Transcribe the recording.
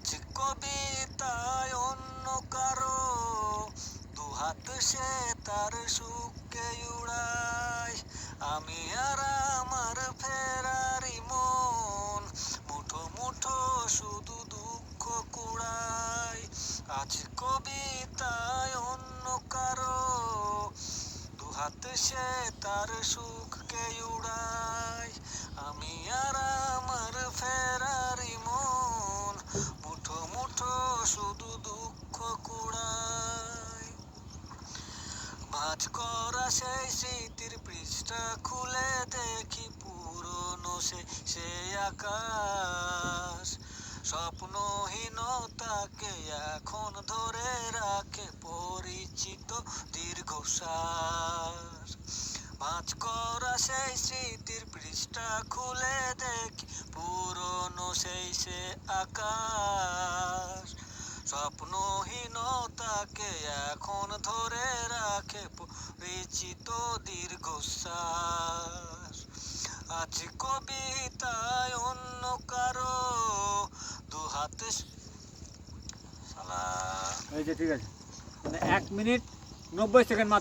আজ কবিতায় অন্য কারো দুহাত সে তার সুখকে উড়ায়, আমি আর আমার ফেরারি মন মুঠো মুঠো শুধু দুঃখ কুড়ায়। আজ কবিতায় অন্য কারো দুহাত সে তার সুখকে উড়ায়, আমি আর আমার ফেরারি মন মুঠো মুঠো শুধু দুঃখ কুড়ায়। ভাঁজ করা সেই স্মৃতির পৃষ্ঠা খুলে দেখি পুরনো সে আকাশ, স্বপ্নহীনতাকে এখন ধরে রাখে পরিচিত দীর্ঘশ্বাস। ভাঁজ করা সেই স্মৃতির পৃষ্ঠা খুলে দেখি পুরনো সে আকাশ, স্বপ্নহীনতাকে এখন ধরে রাখে পরিচিত দীর্ঘশ্বাস। আজ কবিতায় অন্য কারো দুহাতে এই যে ঠিক আছে, মানে 1 মিনিট 90 সেকেন্ড মাত্র।